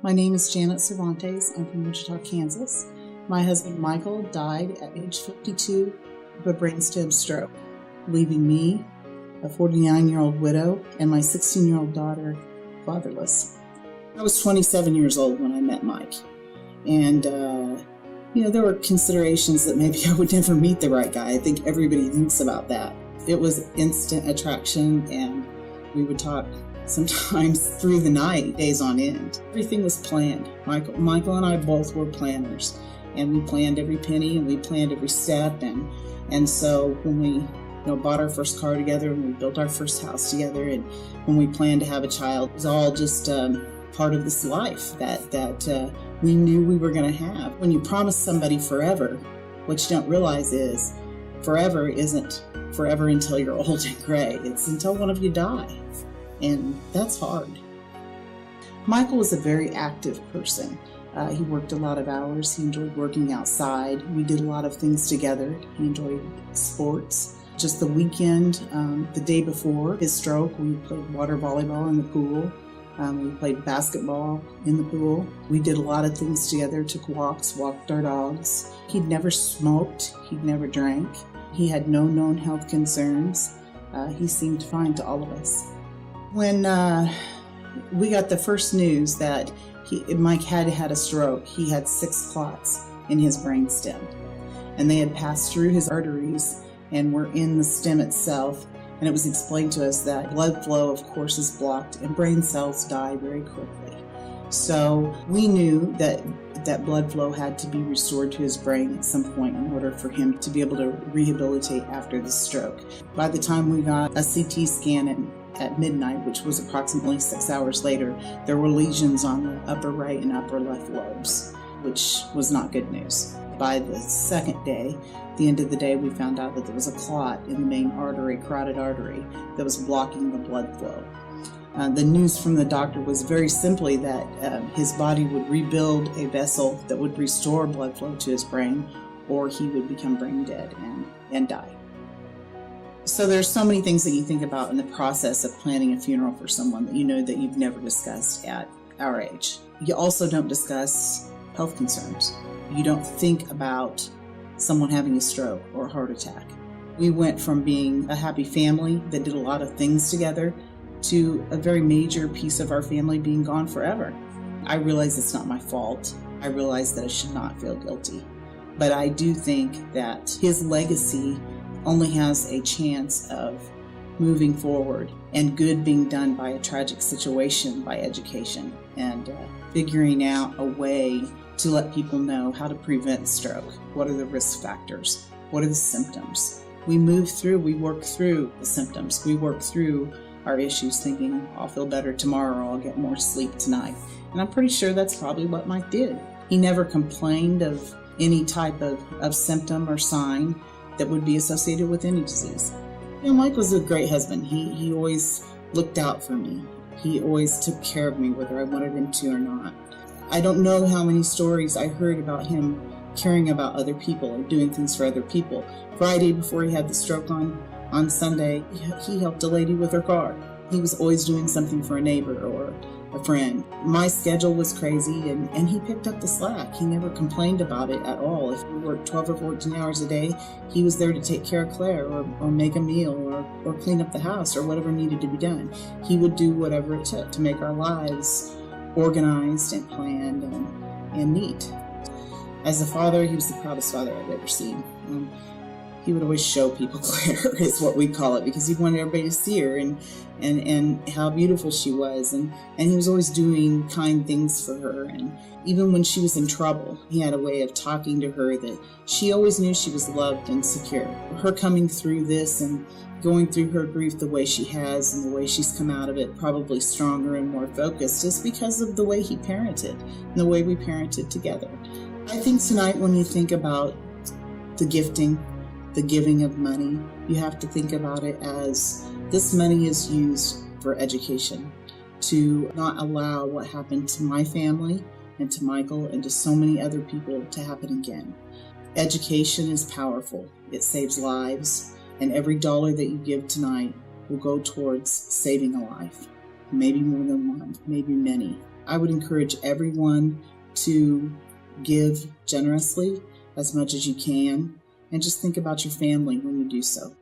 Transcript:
My name is Janet Cervantes. I'm from Wichita, Kansas. My husband Michael died at age 52 of a brainstem stroke, leaving me, a 49-year-old widow, and my 16-year-old daughter fatherless. I was 27 years old when I met Mike, and there were considerations that maybe I would never meet the right guy. I think everybody thinks about that. It was instant attraction, and we would talk sometimes through the night, days on end. Everything was planned. Michael and I both were planners, and we planned every penny and we planned every step. And so when we bought our first car together and we built our first house together, and when we planned to have a child, it was all just part of this life that we knew we were going to have. When you promise somebody forever, what you don't realize is forever isn't forever until you're old and gray. It's until one of you die. And that's hard. Michael was a very active person. He worked a lot of hours. He enjoyed working outside. We did a lot of things together. He enjoyed sports. Just the weekend, the day before his stroke, we played water volleyball in the pool. We played basketball in the pool. We did a lot of things together, took walks, walked our dogs. He'd never smoked. He'd never drank. He had no known health concerns. He seemed fine to all of us. When we got the first news that Mike had a stroke, he had 6 clots in his brainstem, and they had passed through his arteries and were in the stem itself. And it was explained to us that blood flow, of course, is blocked and brain cells die very quickly. So we knew that blood flow had to be restored to his brain at some point in order for him to be able to rehabilitate after the stroke. By the time we got a CT scan at midnight, which was approximately 6 hours later, there were lesions on the upper right and upper left lobes, which was not good news. By the second day, the end of the day, we found out that there was a clot in the main artery, carotid artery, that was blocking the blood flow. The news from the doctor was very simply that his body would rebuild a vessel that would restore blood flow to his brain, or he would become brain dead and die. So there's so many things that you think about in the process of planning a funeral for someone that you know that you've never discussed at our age. You also don't discuss health concerns. You don't think about someone having a stroke or a heart attack. We went from being a happy family that did a lot of things together to a very major piece of our family being gone forever. I realize it's not my fault. I realize that I should not feel guilty. But I do think that his legacy only has a chance of moving forward and good being done by a tragic situation, by education, and figuring out a way to let people know how to prevent stroke. What are the risk factors? What are the symptoms? We work through the symptoms. We work through our issues thinking, I'll feel better tomorrow, or I'll get more sleep tonight. And I'm pretty sure that's probably what Mike did. He never complained of any type of symptom or sign that would be associated with any disease. Mike was a great husband. He always looked out for me. He always took care of me, whether I wanted him to or not. I don't know how many stories I heard about him caring about other people or doing things for other people. Friday, before he had the stroke on Sunday, he helped a lady with her car. He was always doing something for a neighbor or a friend. My schedule was crazy, and he picked up the slack. He never complained about it at all. If we worked 12 or 14 hours a day, he was there to take care of Claire or make a meal or clean up the house or whatever needed to be done. He would do whatever it took to make our lives organized and planned and neat. As a father, he was the proudest father I've ever seen. He would always show people Claire, is what we call it, because he wanted everybody to see her and how beautiful she was. And he was always doing kind things for her. And even when she was in trouble, he had a way of talking to her that she always knew she was loved and secure. Her coming through this and going through her grief the way she has and the way she's come out of it, probably stronger and more focused, is because of the way he parented and the way we parented together. I think tonight when you think about the gifting, the giving of money, you have to think about it as this money is used for education, to not allow what happened to my family and to Michael and to so many other people to happen again. Education is powerful. It saves lives, and every dollar that you give tonight will go towards saving a life. maybe more than one, maybe many. I would encourage everyone to give generously as much as you can, and just think about your family when you do so.